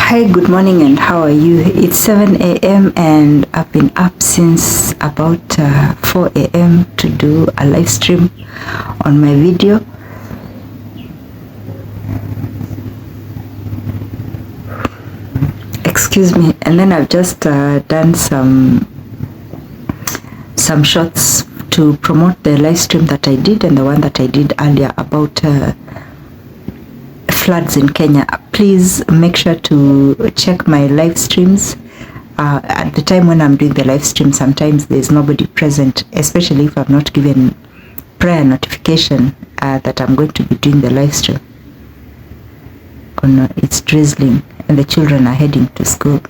Hi, good morning, and how are you? It's 7 a.m. and I've been up since about 4 a.m. to do a live stream on my video. Excuse me. And then I've just done some shots to promote the live stream that I did and the one that I did earlier about floods in Kenya. Please make sure to check my live streams. At the time when I'm doing the live stream, sometimes there's nobody present, especially if I've not given prior notification that I'm going to be doing the live stream. Oh no, it's drizzling and the children are heading to school.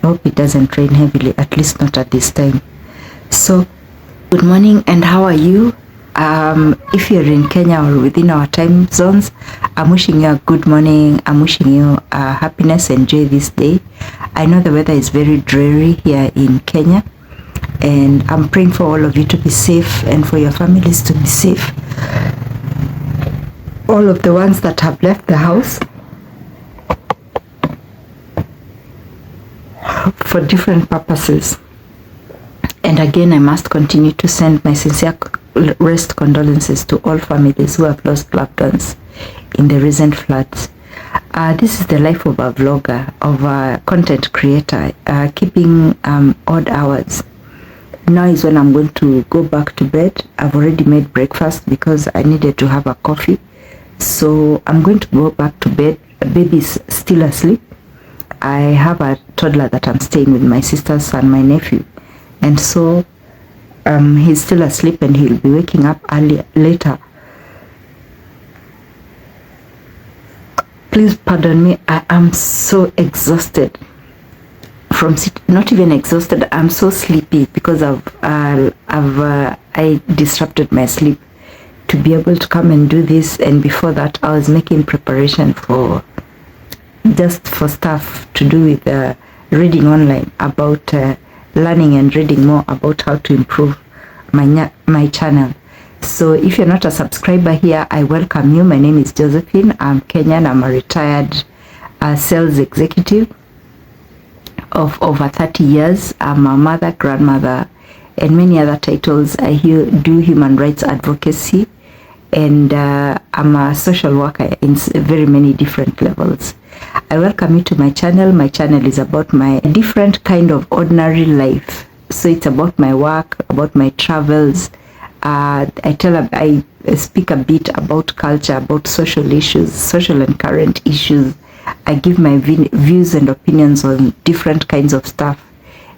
I hope it doesn't rain heavily, at least not at this time. So, good morning, and how are you? If you're in Kenya or within our time zones, I'm wishing you a good morning. I'm wishing you happiness. Enjoy this day. I know the weather is very dreary here in Kenya, and I'm praying for all of you to be safe and for your families to be safe. All of the ones that have left the house for different purposes. And again, I must continue to send my sincere condolences to all families who have lost loved ones in the recent floods. This is the life of a vlogger, of a content creator, keeping odd hours. Now is when I'm going to go back to bed. I've already made breakfast because I needed to have a coffee. So I'm going to go back to bed. The baby's still asleep. I have a toddler that I'm staying with, my sister's son, my nephew. And so he's still asleep and he'll be waking up later. Please pardon me, I am so exhausted. Not even exhausted, I'm so sleepy because I disrupted my sleep to be able to come and do this. And before that, I was making preparation for stuff to do with reading online about learning and reading more about how to improve my channel. So if you're not a subscriber here, I welcome you. My name is Josephine. I'm Kenyan. I'm a retired sales executive of over 30 years. I'm a mother, grandmother, and many other titles. I do human rights advocacy, and I'm a social worker in very many different levels. I welcome you to my channel. My channel is about my different kind of ordinary life. So it's about my work, about my travels. I speak a bit about culture, about social issues, social and current issues. I give my views and opinions on different kinds of stuff.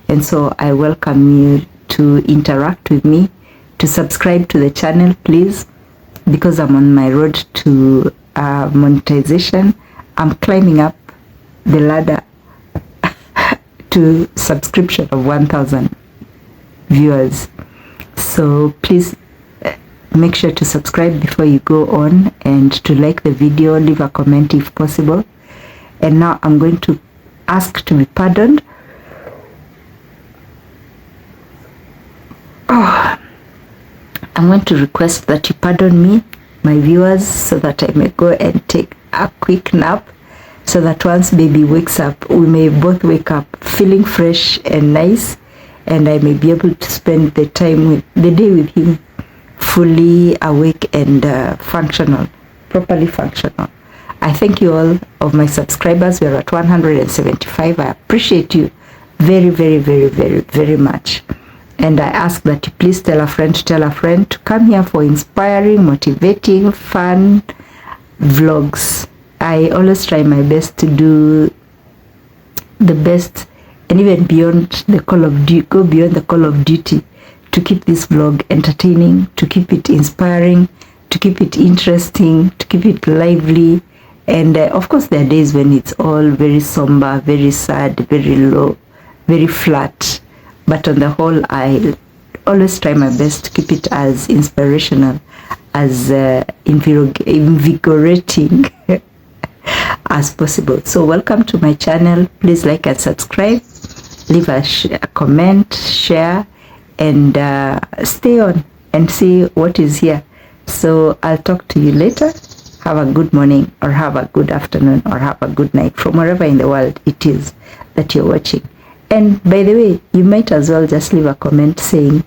And so I welcome you to interact with me, to subscribe to the channel, please, because I'm on my road to monetization. I'm climbing up the ladder to subscription of 1,000 viewers. So please make sure to subscribe before you go on, and to like the video, leave a comment if possible. And now I'm going to ask to be pardoned. I'm going to request that you pardon me, my viewers, so that I may go and take a quick nap, so that once baby wakes up, we may both wake up feeling fresh and nice, and I may be able to spend the day with him fully awake and properly functional. I thank you all of my subscribers. We are at 175. I appreciate you very, very, very, very, very much. And I ask that you please tell a friend to come here for inspiring, motivating, fun vlogs. I always try my best to do the best, and even beyond the call of duty, go beyond the call of duty, to keep this vlog entertaining, to keep it inspiring, to keep it interesting, to keep it lively. And of course there are days when it's all very somber, very sad, very low, very flat. But on the whole, I always try my best to keep it as inspirational, as invigorating as possible. So welcome to my channel. Please like and subscribe, leave a comment, share, and stay on and see what is here. So I'll talk to you later. have a good morning, or have a good afternoon, or have a good night from wherever in the world it is that you're watching. And by the way, you might as well just leave a comment saying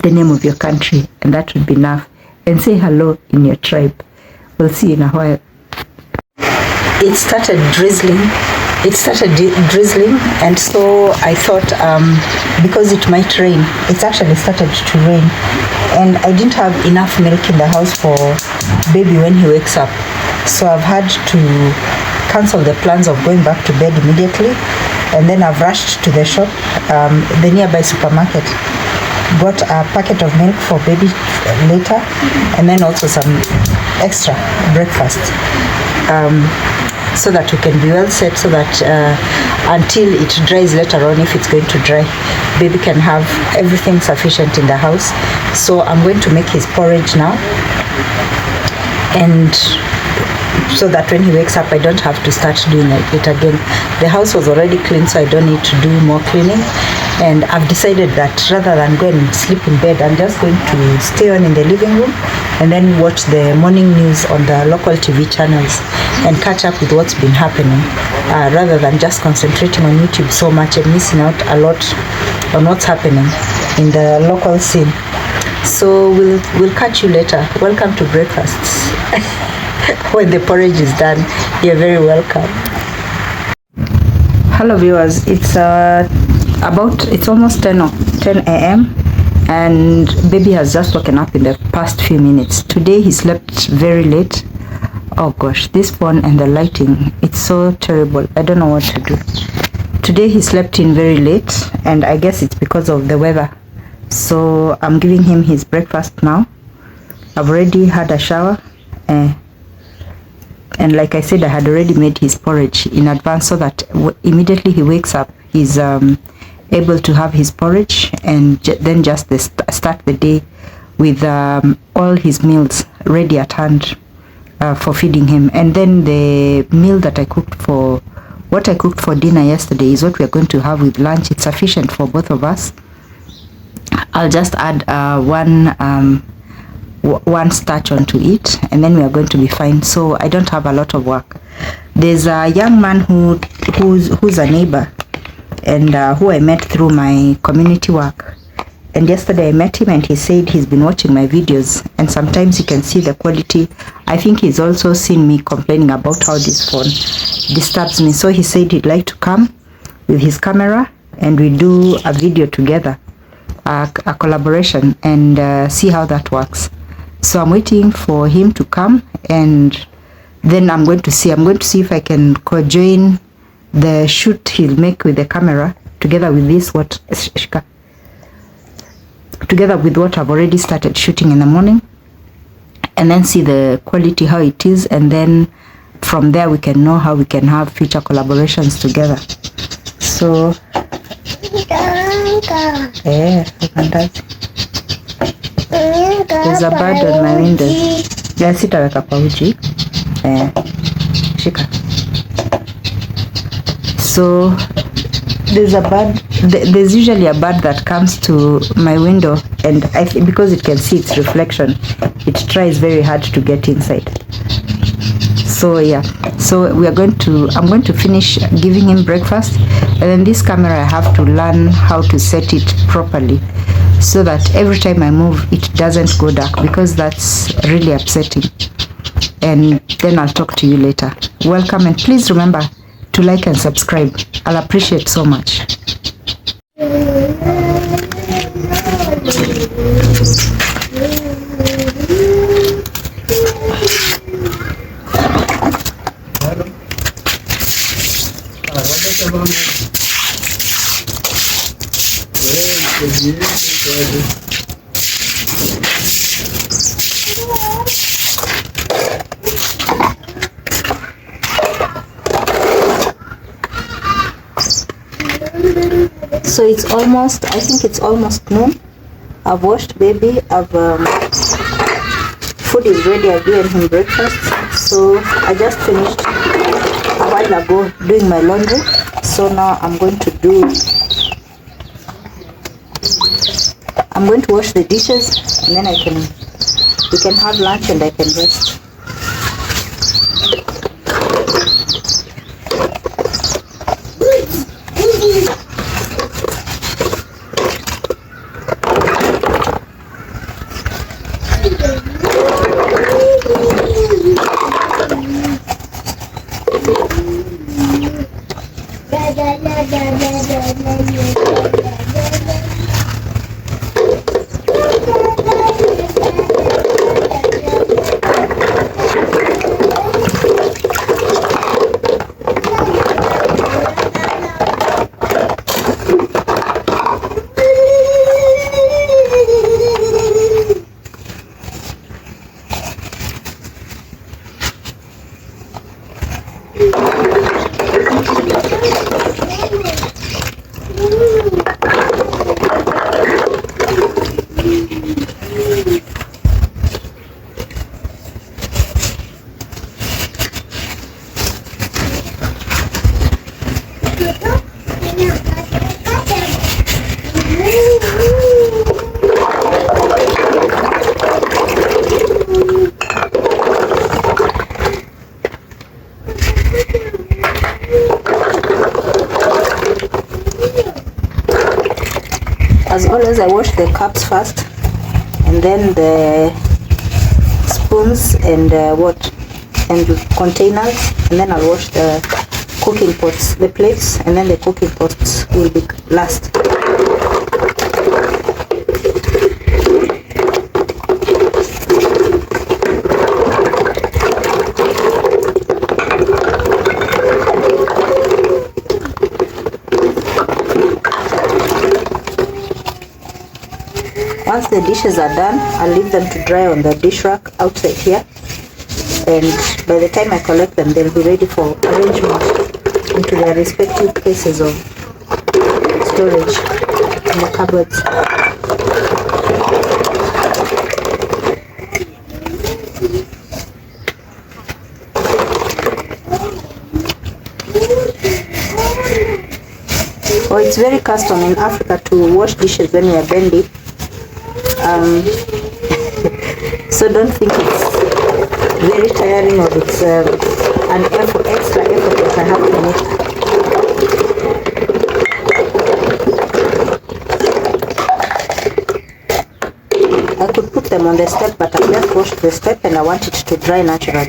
the name of your country, and that would be enough, and say hello in your tribe. We'll see you in a while. It started drizzling, and so I thought because it might rain, it's actually started to rain, and I didn't have enough milk in the house for baby when he wakes up, so I've had to cancel the plans of going back to bed immediately. And then I've rushed to the shop, the nearby supermarket, got a packet of milk for baby later, and then also some extra breakfast, so that we can be well set, so that until it dries later on, if it's going to dry, baby can have everything sufficient in the house. So I'm going to make his porridge now, and so that when he wakes up I don't have to start doing it again. The house was already clean, so I don't need to do more cleaning, and I've decided that rather than go and sleep in bed, I'm just going to stay on in the living room and then watch the morning news on the local TV channels and catch up with what's been happening, rather than just concentrating on YouTube so much and missing out a lot on what's happening in the local scene. So we'll catch you later. Welcome to breakfasts. When the porridge is done, you're very welcome. Hello viewers, it's almost 10 a.m. and baby has just woken up in the past few minutes. Today he slept very late. Oh gosh, this phone and the lighting, it's so terrible. I don't know what to do. Today he slept in very late, and I guess it's because of the weather. So I'm giving him his breakfast now. I've already had a shower, and like I said, I had already made his porridge in advance, so that immediately he wakes up, he's able to have his porridge, and then just start the day with all his meals ready at hand for feeding him. And then the meal that I cooked for dinner yesterday is what we are going to have with lunch. It's sufficient for both of us. I'll just add one starch onto it, and then we are going to be fine. So I don't have a lot of work. There's a young man who's a neighbor, and who I met through my community work, and yesterday I met him and he said he's been watching my videos, and sometimes you can see the quality. I think he's also seen me complaining about how this phone disturbs me, so he said he'd like to come with his camera and we do a video together, a collaboration, and see how that works. So I'm waiting for him to come, and then I'm going to see if I can co-join the shoot he'll make with the camera together with what I've already started shooting in the morning, and then see the quality, how it is, and then from there we can know how we can have future collaborations together. So there's a bird on my window. Sitaweka pauji. Shika. So there's usually a bird that comes to my window, and I think because it can see its reflection, it tries very hard to get inside. So yeah, so I'm going to finish giving him breakfast, and then this camera I have to learn how to set it properly, so that every time I move it doesn't go dark, because that's really upsetting. And then I'll talk to you later. Welcome, and please remember to like and subscribe. I'll appreciate so much. So I think it's almost noon. I've washed baby, food is ready, I've given him breakfast. So I just finished a while ago doing my laundry. So now I'm going to wash the dishes, and then we can have lunch and I can rest. As always, I wash the cups first, and then the spoons and containers, and then I'll wash the cooking pots, the plates, and then the cooking pots will be last. Once the dishes are done, I'll leave them to dry on the dish rack outside here, and by the time I collect them, they'll be ready for arrangement into their respective places of storage in the cupboards. Oh, it's very custom in Africa to wash dishes when you are bendy. So don't think it's very tiring or it's an extra effort that I have to make. I could put them on the step, but I just washed the step and I want it to dry naturally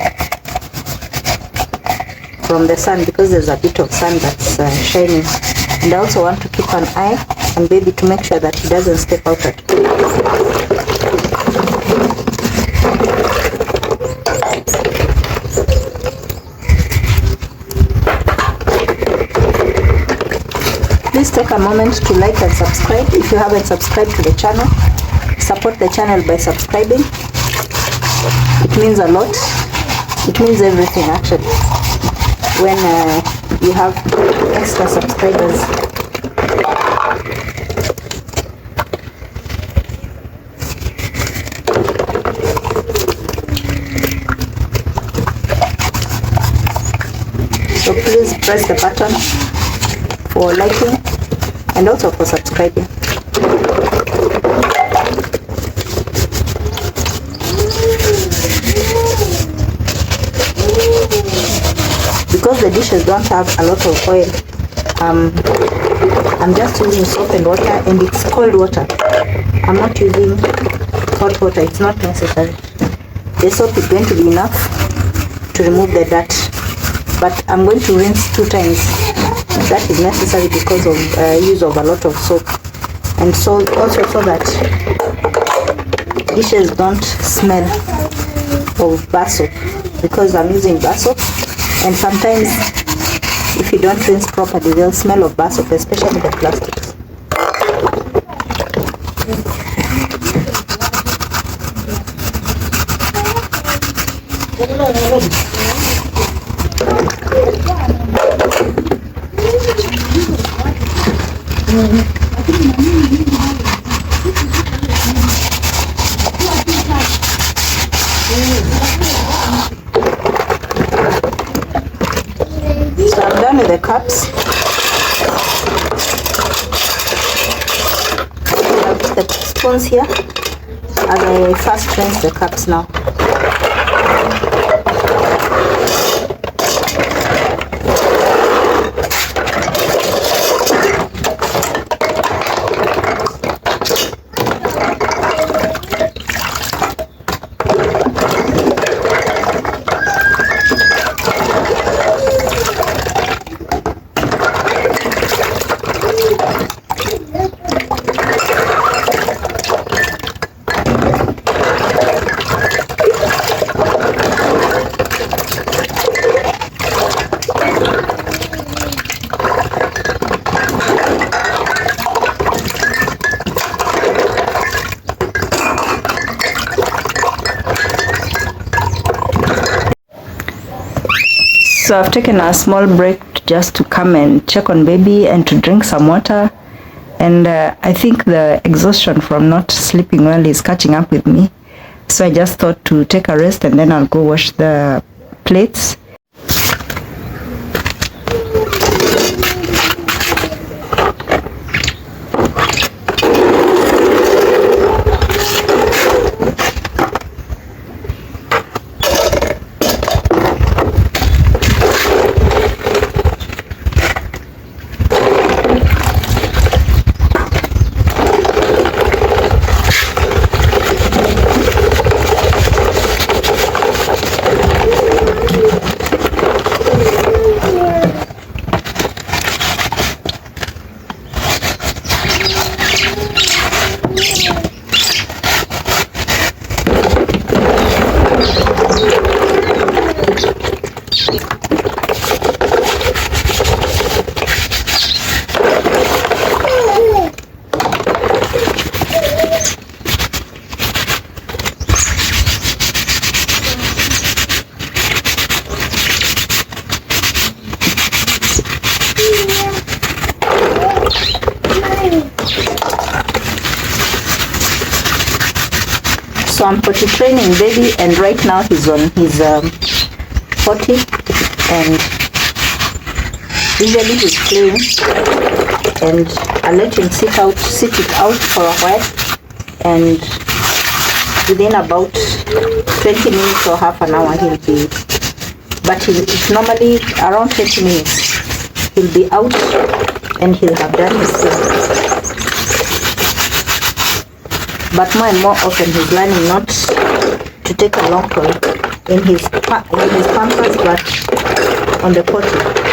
from the sun, because there's a bit of sun that's shining. And I also want to keep an eye on baby to make sure that he doesn't step out at all. Please take a moment to like and subscribe if you haven't subscribed to the channel. Support the channel by subscribing. It means a lot. It means everything actually when you have extra subscribers. So please press the button for liking and also for subscribing. Because the dishes don't have a lot of oil, I'm just using soap and water, and it's cold water. I'm not using hot water, it's not necessary. The soap is going to be enough to remove the dirt, but I'm going to rinse 2 times. That is necessary because of use of a lot of soap, and so also so that dishes don't smell of bar soap, because I'm using bar soap, and sometimes if you don't rinse properly they'll smell of bar soap, especially the plastics. So I'm done with the cups. I'll put the spoons here as I first rinse the cups now. So I've taken a small break just to come and check on baby and to drink some water. And I think the exhaustion from not sleeping well is catching up with me. So I just thought to take a rest and then I'll go wash the plates. So I'm potty training baby, and right now he's on his potty, and usually he's playing, and I let him sit it out for a while, and within about 20 minutes or half an hour he'll be, but it's normally around 20 minutes he'll be out and he'll have done his thing. But more and more often he's learning not to take a long call in his pampers, but on the potty.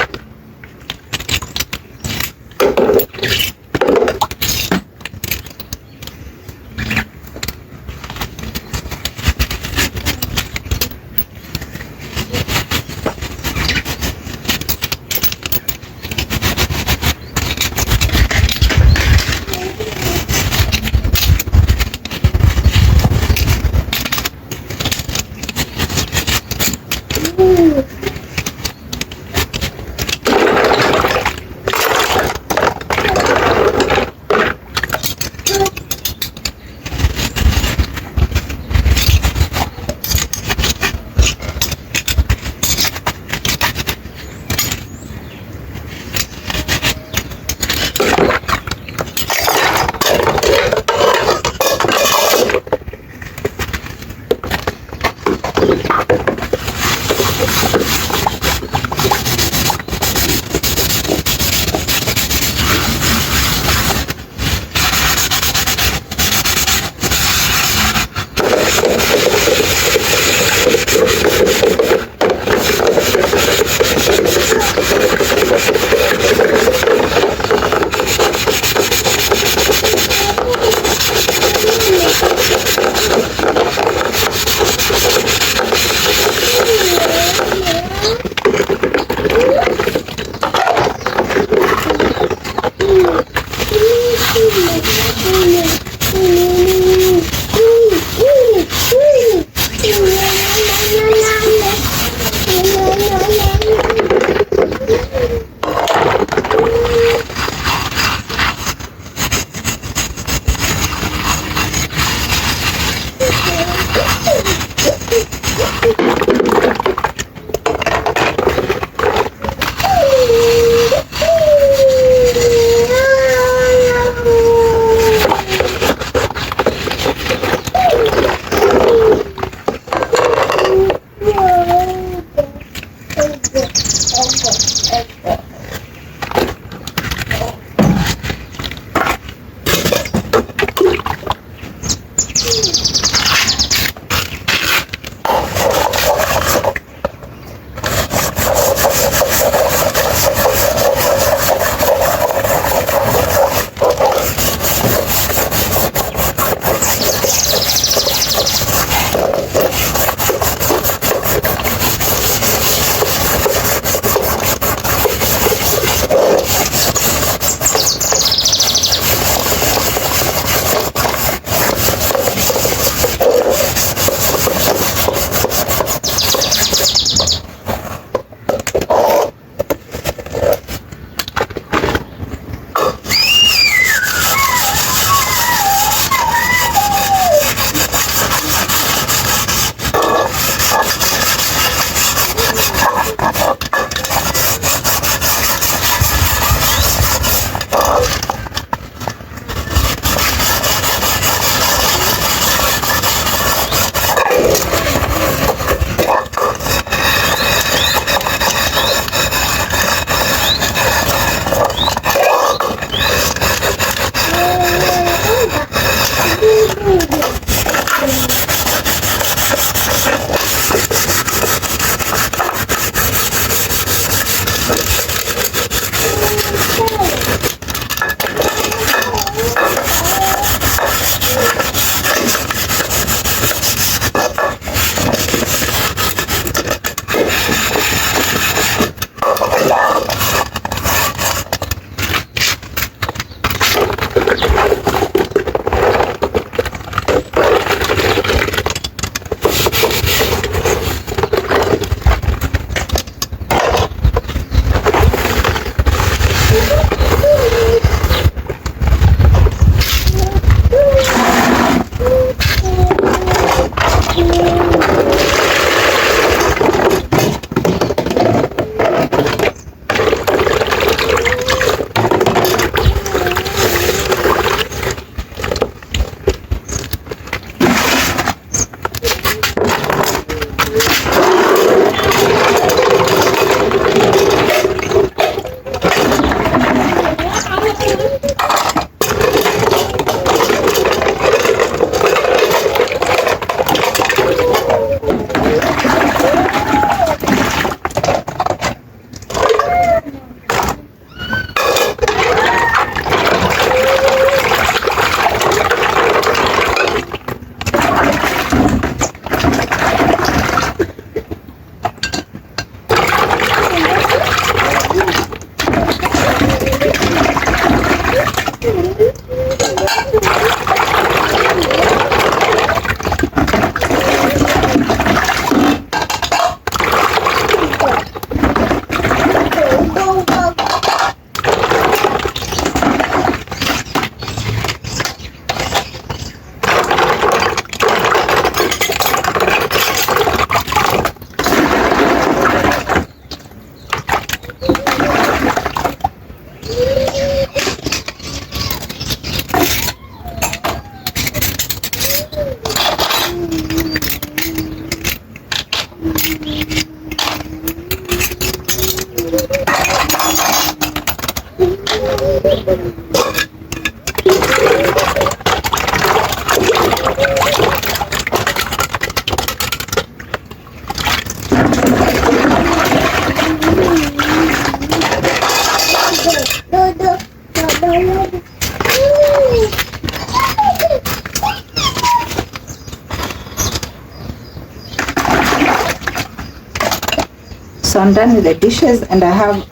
So I'm done with the dishes, and I have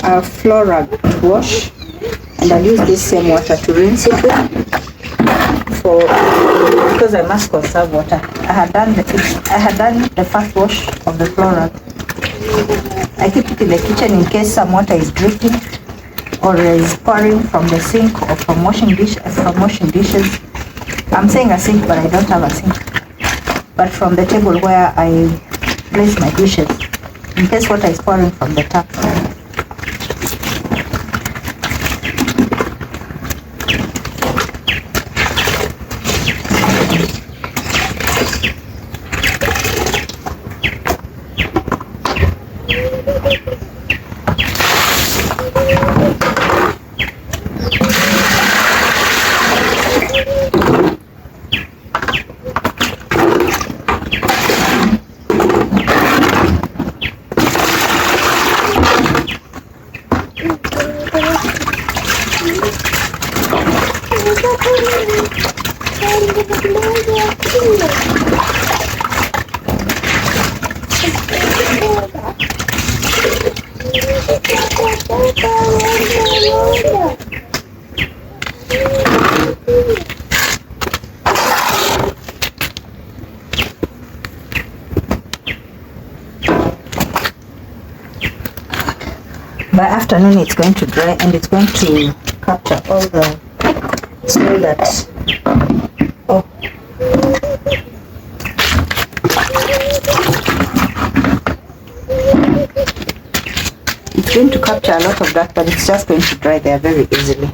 a floor rag to wash, and I'll use this same water to rinse it with, because I must conserve water. I had done the first wash of the floor rag. I keep it in the kitchen in case some water is dripping or is pouring from the sink or from washing dishes. I'm saying a sink, but I don't have a sink. But from the table where I place my dishes, in case water is pouring from the tap. By afternoon it's going to dry, and it's going to capture all the soil that it's going to capture a lot of that, but it's just going to dry there very easily.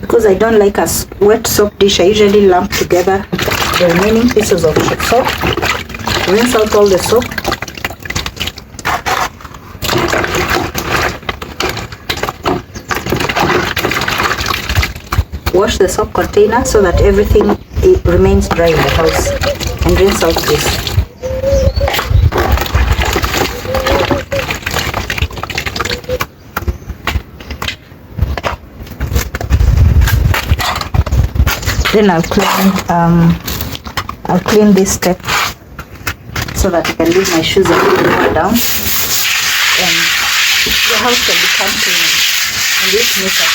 Because I don't like a wet soap dish, I usually lump together the remaining pieces of soap, rinse out all the soap, wash the soap container so that everything remains dry in the house, and rinse out this. Then I'll clean this step so that I can leave my shoes a little more down, and the house can become clean and look neater.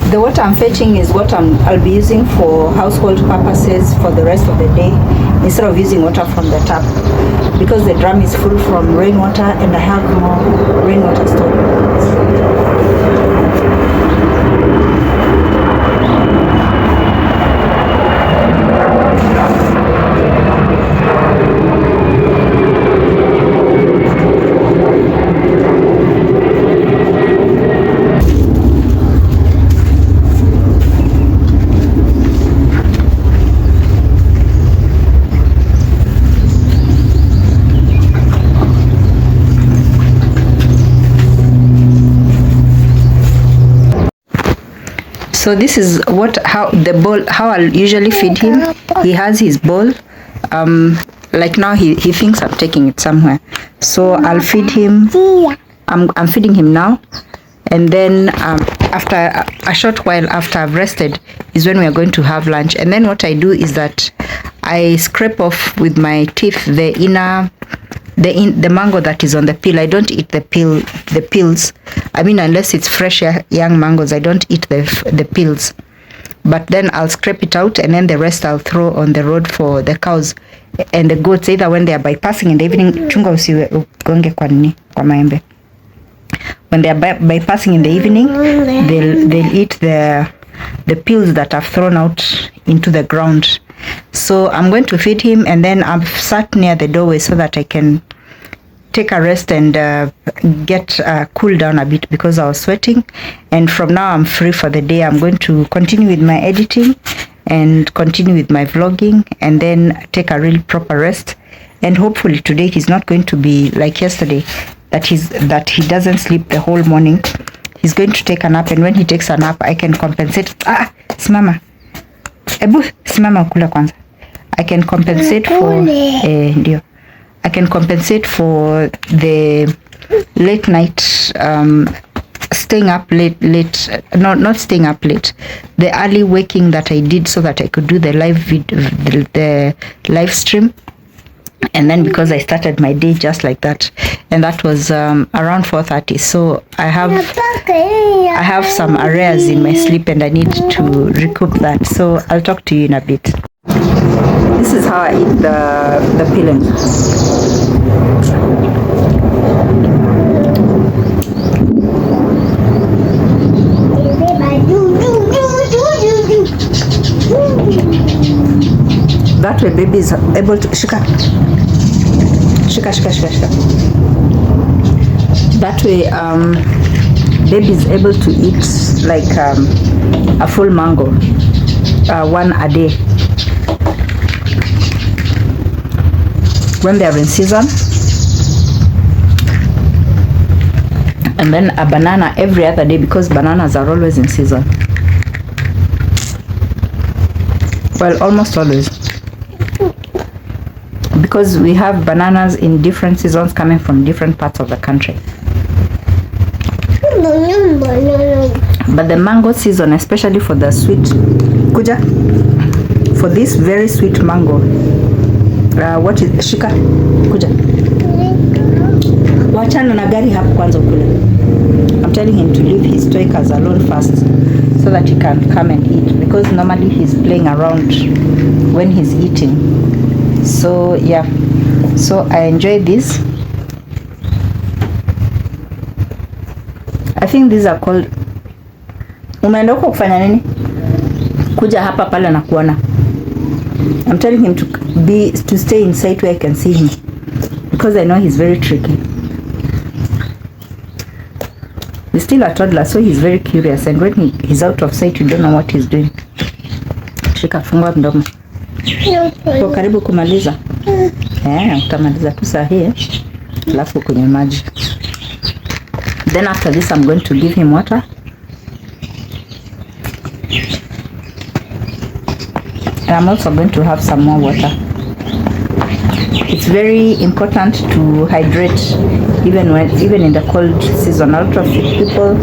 The water I'm fetching is what I'll be using for household purposes for the rest of the day, instead of using water from the tap, because the drum is full from rainwater and I have more rainwater stored. So this is how I'll usually feed him. He has his bowl. Like now he thinks I'm taking it somewhere, so I'll feed him. I'm feeding him now, and then after a short while after I've rested is when we are going to have lunch. And then what I do is that I scrape off with my teeth the mango that is on the peel. I don't eat the peels. I mean, unless it's fresh young mangoes, I don't eat the peels. But then I'll scrape it out, and then the rest I'll throw on the road for the cows and the goats, either when they are bypassing in the evening. Chunga usiwe ugonge kwa maembe. When they are bypassing in the evening, they'll eat the peels that I've thrown out into the ground. So I'm going to feed him, and then I've sat near the doorway so that I can take a rest and get cool down a bit because I was sweating. And from now I'm free for the day. I'm going to continue with my editing and continue with my vlogging, and then take a real proper rest. And hopefully today he's not going to be like yesterday, that he doesn't sleep the whole morning. He's going to take a nap, and when he takes a nap I can compensate. Simama. Ebu simama ukula kwanza. I can compensate for ndio. I can compensate for the late night staying up late, not staying up late, the early waking that I did so that I could do the live stream. And then because I started my day just like that, and that was around 4:30, so I have some arrears in my sleep and I need to recoup that. So I'll talk to you in a bit. This is how I eat the peeling. That way baby is able to shika. That way baby is able to eat like a full mango, one a day when they are in season, and then a banana every other day because bananas are always in season. Well, almost always, because we have bananas in different seasons coming from different parts of the country. But the mango season, especially for the sweet for this very sweet mango, what is shika kuja, wachana na gari hapo kwanza ukule. I'm telling him to leave his toy cars alone first so that he can come and eat, because normally he's playing around when he's eating. So yeah, so I enjoy this. I think these are called, umeenda huko kufanya nini? Kuja hapa pale na kuona. I'm telling him to stay inside where I can see him, because I know he's very tricky. He's still a toddler, so he's very curious, and when he's out of sight you don't know what he's doing. Shika, fungua mdomo. Kwa karibu kumaliza. Utamaliza tu saa hii, alafu kunywa maji. Then after this I'm going to give him water. And I'm also going to have some more water. It's very important to hydrate even in the cold season. A lot of people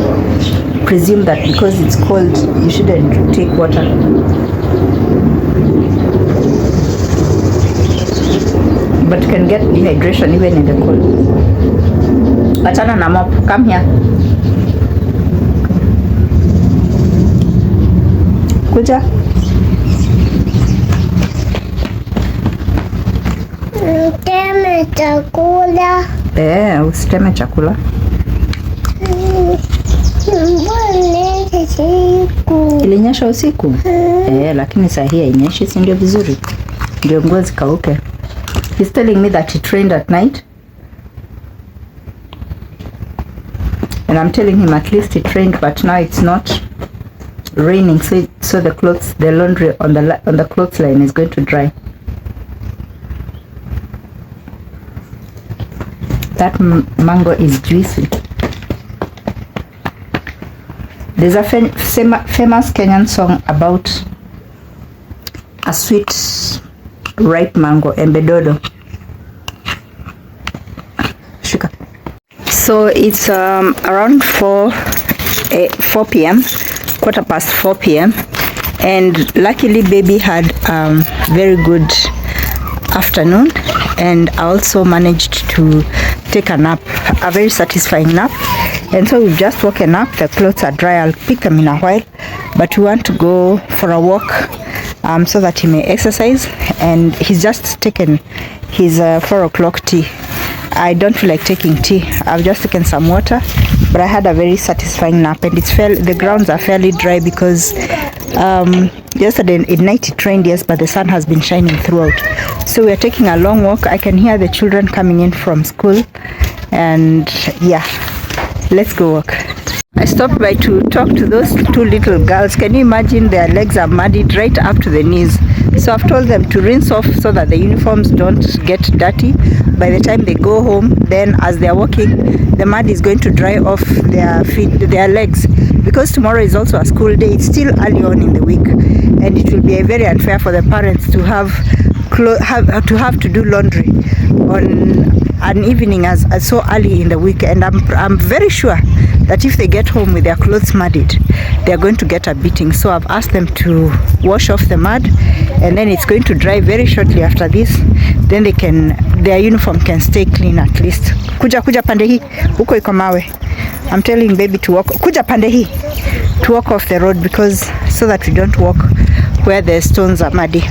presume that because it's cold you shouldn't take water. But you can get dehydration even in the cold. Achana na mop, come here. Kuja. Usiteme chakula. Usiteme chakula. Ilinyesha usiku? Lakini saa hii hainyeshi, si ndio vizuri? Ndio nguo zikauke. He's telling me that it rained at night. And I'm telling him at least it rained, but now it's not raining, so the clothes, the laundry on the clothes line is going to dry. That mango is juicy. There's a famous Kenyan song about a sweet ripe mango, Embe dodo. Sugar. So it's around 4 p.m, 4:15 p.m, and luckily baby had very good afternoon, and I also managed to take a nap, a very satisfying nap. And so we've just woken up. The clothes are dry. I'll pick them in a while, but we want to go for a walk so that he may exercise. And he's just taken his 4 o'clock tea. I don't feel like taking tea. I've just taken some water, but I had a very satisfying nap, and the grounds are fairly dry because yesterday at night it rained, yes, but the sun has been shining throughout. So we're taking a long walk. I can hear the children coming in from school, and yeah, let's go walk. I stopped by to talk to those 2 little girls. Can you imagine? Their legs are muddied right up to the knees. So I've told them to rinse off so that the uniforms don't get dirty. By the time they go home, then as they're walking, the mud is going to dry off their feet, their legs. Because tomorrow is also a school day, it's still early on in the week, and it will be very unfair for the parents to have to do laundry on an evening as so early in the week. And I'm very sure that if they get home with their clothes muddied, they're going to get a beating. So I've asked them to wash off the mud, and then it's going to dry very shortly after this. Then their uniform can stay clean at least. Kuja pande hii, huko iko mawe. I'm telling baby to walk. Kuja pande hii, to walk off the road, because so that we don't walk where the stones are muddy.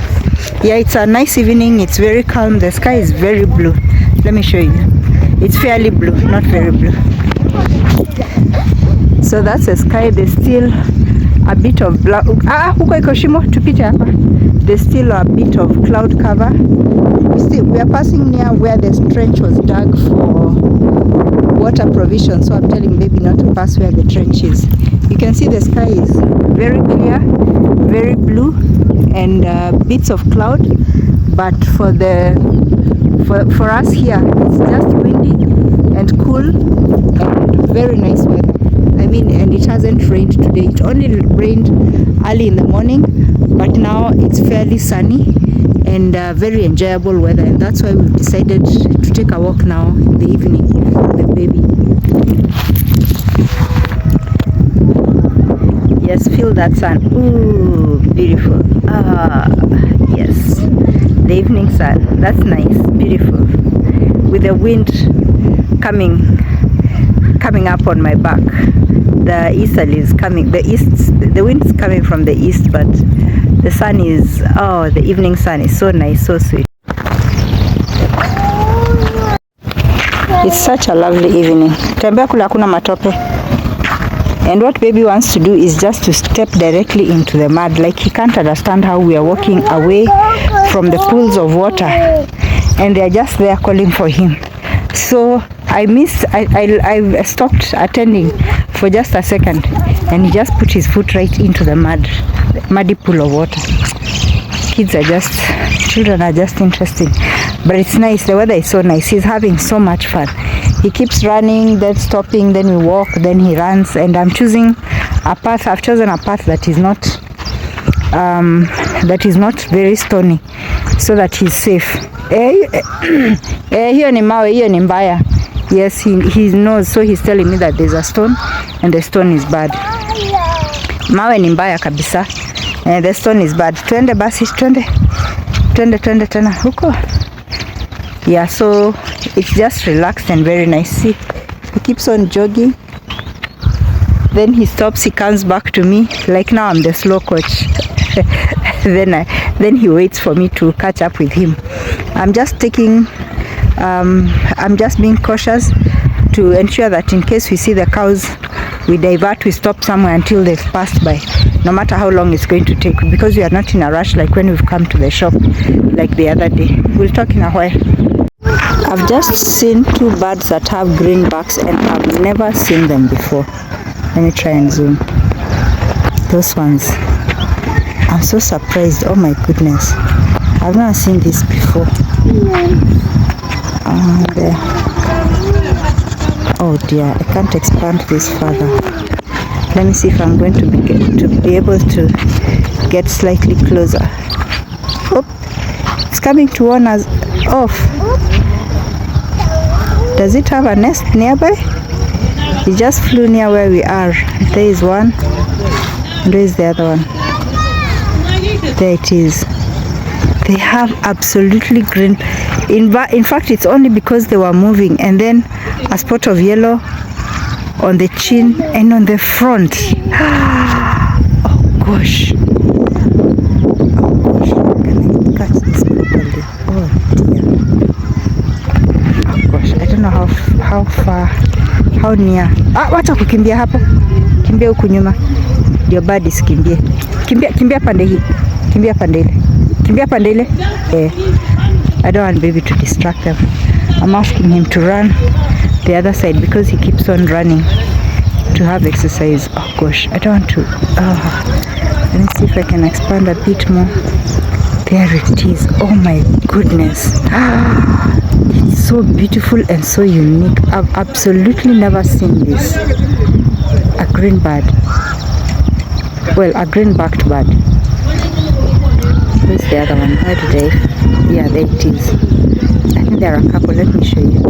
Yeah, it's a nice evening. It's very calm. The sky is very blue. Let me show you. It's fairly blue, not very blue. So that's the sky. There's still a bit of black. Huko iko shimo, tupite hapa. There's still a bit of cloud cover. We are passing near where the trench was dug for water provision. So I'm telling baby not to pass where the trench is. You can see the sky is very clear, very blue, and bits of cloud. But for us here, it's just windy and cool and very nice weather. I mean, and it hasn't rained today. It only rained early in the morning, but now it's fairly sunny and very enjoyable weather, and that's why we've decided to take a walk now in the evening with baby. Yes, feel that sun. Ooh, beautiful. Yes, the evening sun. That's nice, beautiful, with the wind coming up on my back. The easterly is coming. The wind is coming from the east, but the sun is, the evening sun is so nice, so sweet. It's such a lovely evening. Tembea kule hakuna matope. And what baby wants to do is just to step directly into the mud. Like, he can't understand how we are walking away from the pools of water, and they are just there calling for him. So I stopped attending for just a second, and he just put his foot right into the muddy pool of water. Children are just interesting, but it's nice. The weather is so nice. He's having so much fun. He keeps running, then stopping, then we walk, then he runs, and I'm choosing a path. I've chosen a path that is not very stony, so that he's safe. Hiyo ni mawe, hiyo ni mbaya. Yes, he knows, so he's telling me that there's a stone, and the stone is bad. Mawe ni mbaya kabisa, and the stone is bad. Twende basi, twende tena huko. Yeah, so it's just relaxed and very nice. See, he keeps on jogging, then he stops, he comes back to me. Like now I'm the slow coach. Then he waits for me to catch up with him. I'm just being cautious to ensure that in case we see the cows, we divert, we stop somewhere until they've passed by, no matter how long it's going to take, because we are not in a rush like when we've come to the shop like the other day. We'll talk in a while. I've just seen 2 birds that have greenbacks, and I've never seen them before. Let me try and zoom. Those ones. I'm so surprised. Oh my goodness. I've never seen this before. Oh dear, I can't expand this further. Let me see if I'm going to be able to get slightly closer. Oh, it's coming to warn us off. Does it have a nest nearby? It just flew near where we are. There is one. And where is the other one? There it is. They have absolutely green. In fact, it's only because they were moving, and then a spot of yellow on the chin and on the front. Oh gosh. Oh gosh. Can I catch this properly? Oh dear. Oh gosh. I don't know how far, how near. Wacha kukimbia hapo. Kimbia huku nyuma. Your bird is kimbia. Kimbia pande hii. Kimbia pande ile. Kimbia pande ile. I don't want baby to distract them. I'm asking him to run the other side because he keeps on running to have exercise. Oh gosh, I don't want to. Let me see if I can expand a bit more. There it is. Oh my goodness. It's so beautiful and so unique. I've absolutely never seen this. A green bird. Well, a greenbacked bird. Where's the other one? Where did they? Yeah, there it is. I think there are a couple. Let me show you.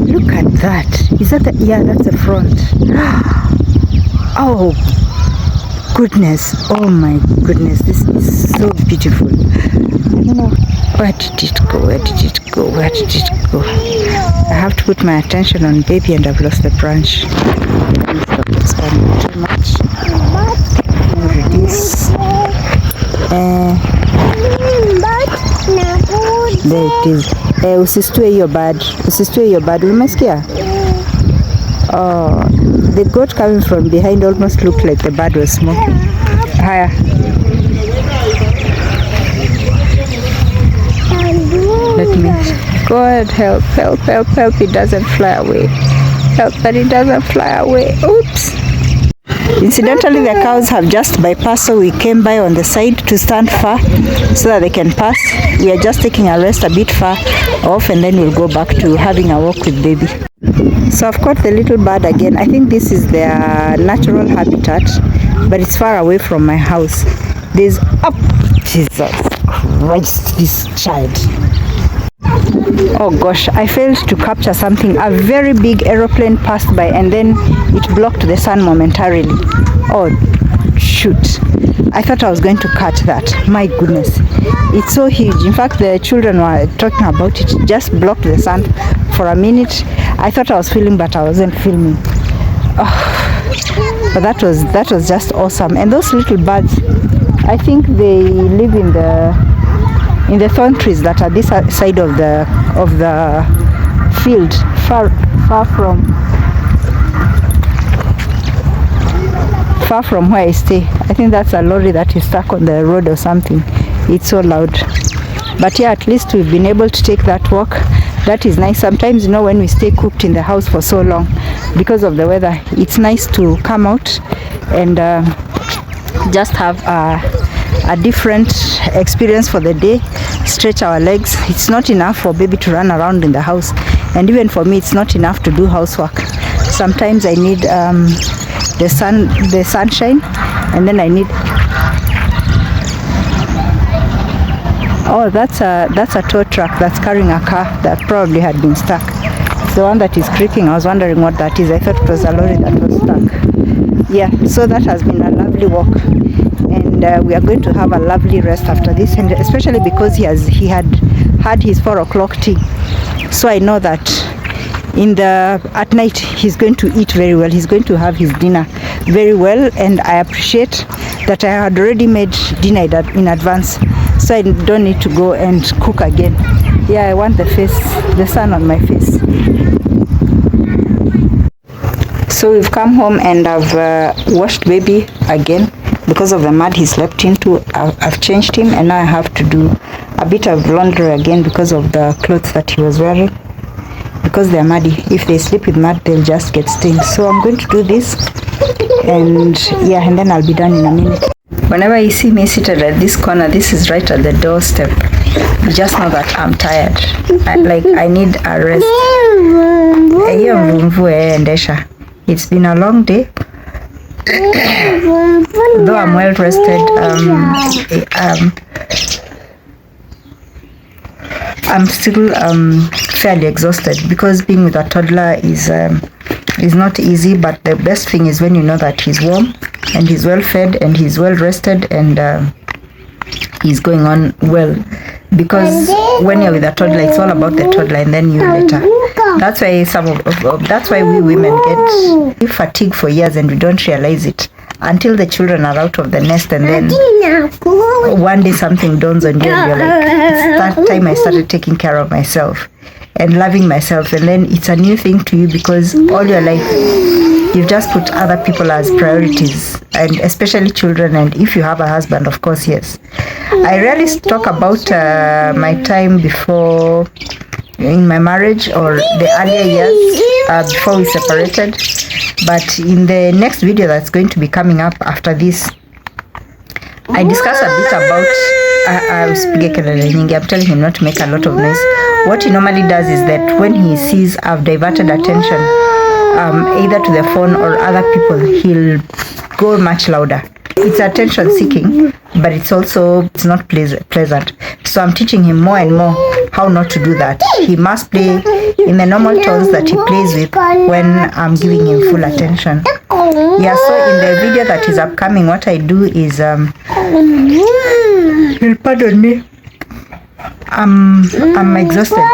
Look at that. Is that the? Yeah, that's the front. Oh goodness. Oh my goodness. This is so beautiful. I don't know. Where did it go? Where did it go? Where did it go? I have to put my attention on baby, and I've lost the branch. Let me stop expanding too much. Reduce. There it is. Usistue hiyo bird. Usistue hiyo bird. Umesikia? Oh, the goat coming from behind almost looked like the bird was smoking. Haya. Let me. God, help. It doesn't fly away. Help that it doesn't fly away. Oops. Incidentally, the cows have just bypassed, so we came by on the side to stand far so that they can pass. We are just taking a rest a bit far off, and then we'll go back to having a walk with baby. So I've caught the little bird again. I think this is their natural habitat, but it's far away from my house. There's Jesus Christ, this child. Oh gosh, I failed to capture something. A very big aeroplane passed by, and then it blocked the sun momentarily. Oh shoot, I thought I was going to catch that. My goodness, it's so huge. In fact, the children were talking about it. It just blocked the sun for a minute. I thought I was filming, but I wasn't filming. Oh, but that was just awesome. And those little birds, I think they live in the thorn trees that are this side of the field, far from where I stay. I think that's a lorry that is stuck on the road or something. It's so loud. But yeah, at least we've been able to take that walk. That is nice. Sometimes, you know, when we stay cooped in the house for so long because of the weather, it's nice to come out and just have a different experience for the day, stretch our legs. It's not enough for baby to run around in the house, and even for me it's not enough to do housework. Sometimes I need the sunshine, and then I need that's a tow truck that's carrying a car that probably had been stuck. It's the one that is creaking. I was wondering what that is. I thought it was a lorry that was stuck. Yeah, so that has been a lovely walk, and we are going to have a lovely rest after this, and especially because he had his 4 o'clock tea, so I know that at night he's going to eat very well. He's going to have his dinner very well, and I appreciate that I had already made dinner in advance, so I don't need to go and cook again. Yeah, I want the sun on my face. So we've come home and I've washed baby again because of the mud he slept into. I've changed him, and now I have to do a bit of laundry again because of the clothes that he was wearing, because they're muddy. If they sleep with mud, they'll just get stained. So I'm going to do this, and yeah, and then I'll be done in a minute. Whenever you see me seated at this corner, this is right at the doorstep. You just know that I'm tired. I need a rest. It's been a long day. Though I'm well rested, I'm still fairly exhausted, because being with a toddler is not easy. But the best thing is when you know that he's warm and he's well fed and he's well rested and he's going on well. Because when you're with a toddler, it's all about the toddler and then you later. That's why that's why we women get fatigued for years and we don't realize it until the children are out of the nest, and then one day something dawns on you and you're like, it's that time I started taking care of myself and loving myself. And then it's a new thing to you, because all your life you've just put other people as priorities, and especially children. And if you have a husband, of course, yes. I rarely talk about my time before, in my marriage, or the earlier years before we separated. But in the next video that's going to be coming up after this, I discuss a bit about I'm telling him not to make a lot of noise. What he normally does is that when he sees I've diverted attention either to the phone or other people, he'll go much louder. It's attention seeking, but it's not pleasant. So I'm teaching him more and more how not to do that. He must play in the normal tones that he plays with when I'm giving him full attention. Yeah, so in the video that is upcoming, what I do is you'll pardon me, I'm exhausted.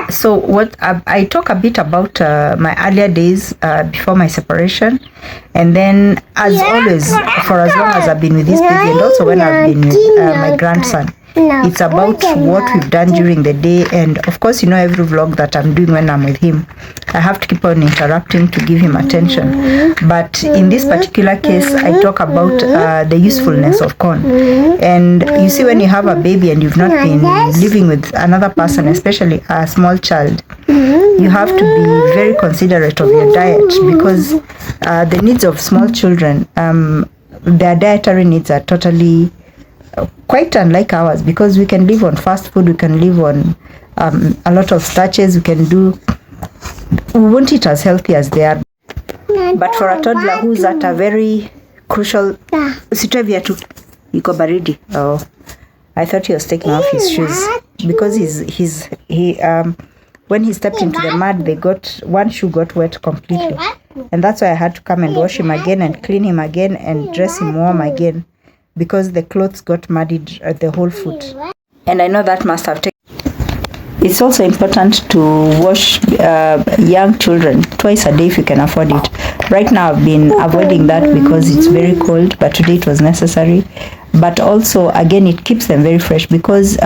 So what I talk a bit about my earlier days before my separation, and then as always, for as long as I've been with this baby, and also when I've been with my grandson, it's about what we've done during the day. And of course, every vlog that I'm doing when I'm with him, I have to keep on interrupting to give him attention. But in this particular case, I talk about the usefulness of corn. And you see, when you have a baby and you've not been living with another person, especially a small child, you have to be very considerate of your diet, because the needs of small children, their dietary needs are totally quite unlike ours, because we can live on fast food, we can live on a lot of starches, we won't eat as healthy as they are. But for a toddler who's at a very crucial oh, I thought he was taking off his shoes, because when he stepped into the mud, one shoe got wet completely, and that's why I had to come and wash him again and clean him again and dress him warm again, because the clothes got muddied the whole foot. And I know that must have taken. It's also important to wash young children twice a day if you can afford it. Right now I've been avoiding that because it's very cold, but today it was necessary. But also, again, it keeps them very fresh, because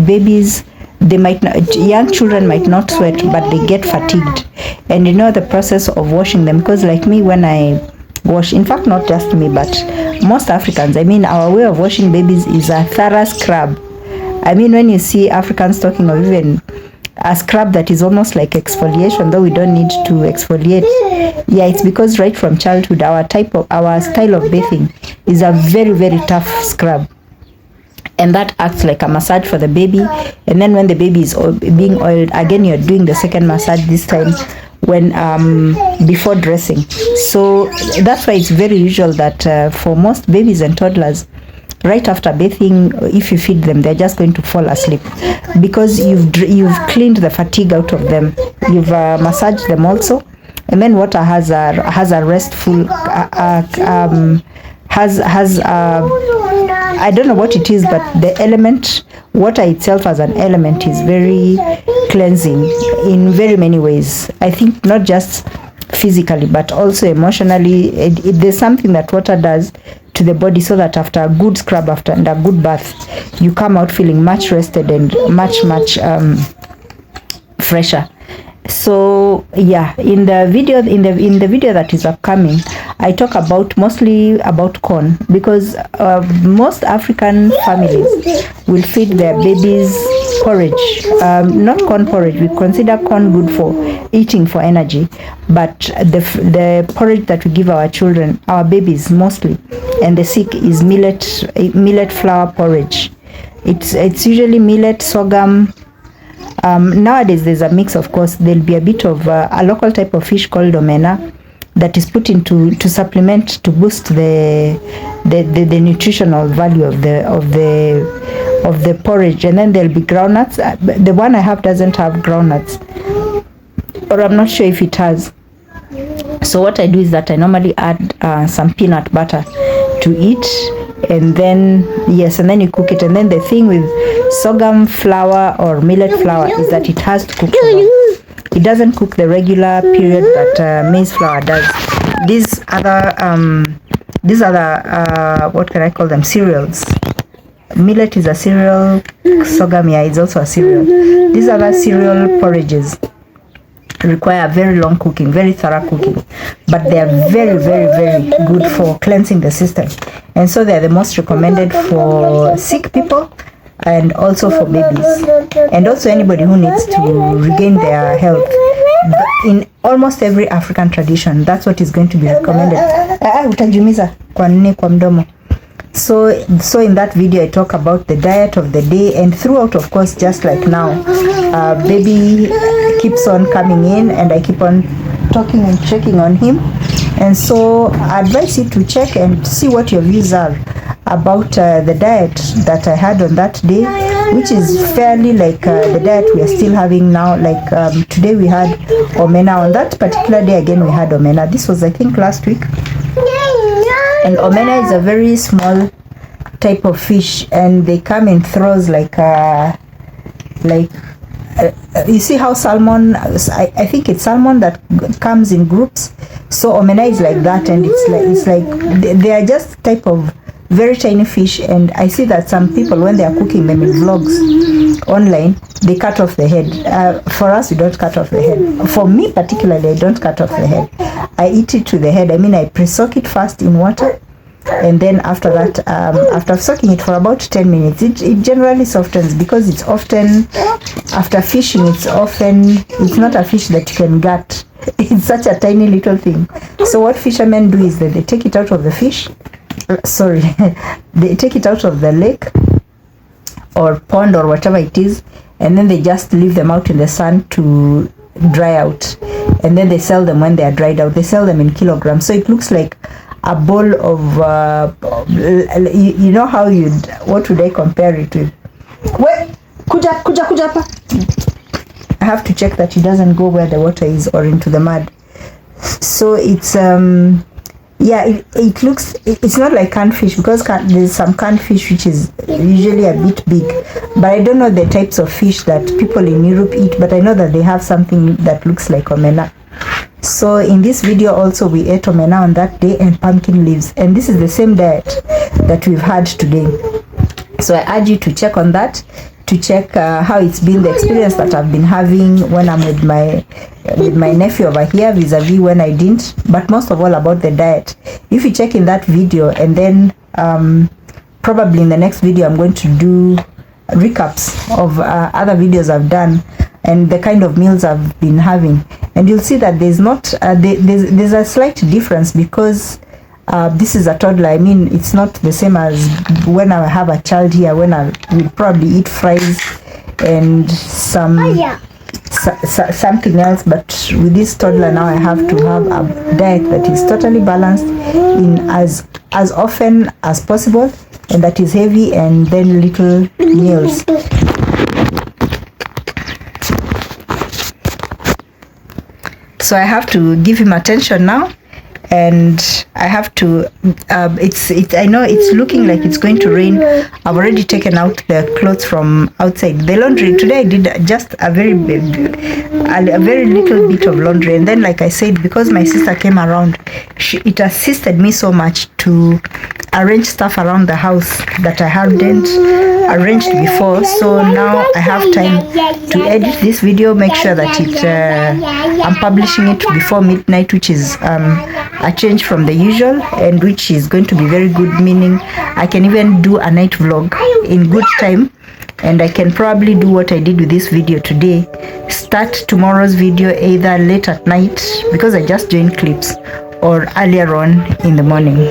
babies, young children might not sweat, but they get fatigued. And the process of washing them, because like me, when I wash, in fact not just me but most Africans, our way of washing babies is a thorough scrub. When you see Africans talking of even a scrub that is almost like exfoliation, though we don't need to exfoliate, it's because right from childhood our style of bathing is a very, very tough scrub, and that acts like a massage for the baby. And then when the baby is being oiled, again you're doing the second massage, this time when before dressing. So that's why it's very usual that for most babies and toddlers, right after bathing, if you feed them, they're just going to fall asleep, because you've cleaned the fatigue out of them, you've massaged them also. And then water has a restful I don't know what it is, but the element, water itself as an element, is very cleansing in very many ways. I think not just physically but also emotionally. There's something that water does to the body, so that after a good scrub, and a good bath, you come out feeling much rested and much fresher. So yeah, in the video that is upcoming, I talk mostly about corn, because most African families will feed their babies porridge, not corn porridge. We consider corn good for eating, for energy, but the porridge that we give our children, our babies mostly, and the sick, is millet flour porridge. It's usually millet, sorghum. Nowadays there's a mix, of course. There'll be a bit of a local type of fish called omena, that is put into to supplement to boost the nutritional value of the porridge. And then there'll be groundnuts. The one I have doesn't have groundnuts, or I'm not sure if it has. So what I do is that I normally add some peanut butter to it, and then and then you cook it. And then the thing with sorghum flour or millet flour is that it has to cook for long. It doesn't cook the regular period that maize flour does. These other what can I call them, cereals. Millet is a cereal, sorghum is also a cereal. These other cereal porridges require very long cooking, very thorough cooking, but they are very, very, very good for cleansing the system. And so they are the most recommended for sick people, and also for babies, and also anybody who needs to regain their health. In almost every African tradition, that's what is going to be recommended. Utajumiza kwa nini kwa mdomo. So in that video I talk about the diet of the day, and throughout, of course, just like now, baby keeps on coming in and I keep on talking and checking on him. And so I advise you to check and see what your views are about the diet that I had on that day, which is fairly like the diet we are still having now. Like today we had omena. On that particular day again we had omena. This was, I think, last week. And omena is a very small type of fish, and they come in throws like you see how salmon, I think it's salmon that comes in groups. So omena is like that, and it's like they are just type of very tiny fish. And I see that some people, when they are cooking them in vlogs online, they cut off the head. For us, we don't cut off the head. For me particularly, I don't cut off the head. I eat it to the head. I mean, I pre-soak it first in water, and then after that, after soaking it for about 10 minutes, it generally softens, because it's often, after fishing, it's not a fish that you can gut. It's such a tiny little thing. So what fishermen do is that they take it out of the fish, they take it out of the lake or pond or whatever it is, and then they just leave them out in the sun to dry out, and then they sell them. When they are dried out, they sell them in kilograms. So it looks like a bowl of you know how what would I compare it with? Wait, kuja hapa. I have to check that it doesn't go where the water is or into the mud. So it's it looks, it's not like canned fish, because there's some canned fish which is usually a bit big, but I don't know the types of fish that people in Europe eat, but I know that they have something that looks like omena. So in this video also we ate omena on that day, and pumpkin leaves, and this is the same diet that we've had today. So I urge you to check on that, to check how it's been, the experience that I've been having when I'm with my nephew over here vis-a-vis when I didn't, but most of all about the diet. If you check in that video, and then probably in the next video I'm going to do recaps of other videos I've done and the kind of meals I've been having, and you'll see that there's not there's a slight difference, because this is a toddler. I mean, it's not the same as when I have a child here, when I will probably eat fries and something else. But with this toddler now, I have to have a diet that is totally balanced in as often as possible, and that is heavy, and then little meals. So I have to give him attention now, and I have to I know it's looking like it's going to rain. I've already taken out the clothes from outside the laundry. Today I did just a very little bit of laundry, and then, like I said, because my sister came around, it assisted me so much to arrange stuff around the house that I hadn't arranged before. So now I have time to edit this video, make sure that I'm publishing it before midnight, which is a change from the usual, and which is going to be very good, meaning I can even do a night vlog in good time, and I can probably do what I did with this video today, start tomorrow's video either late at night, because I just joined clips, or earlier on in the morning.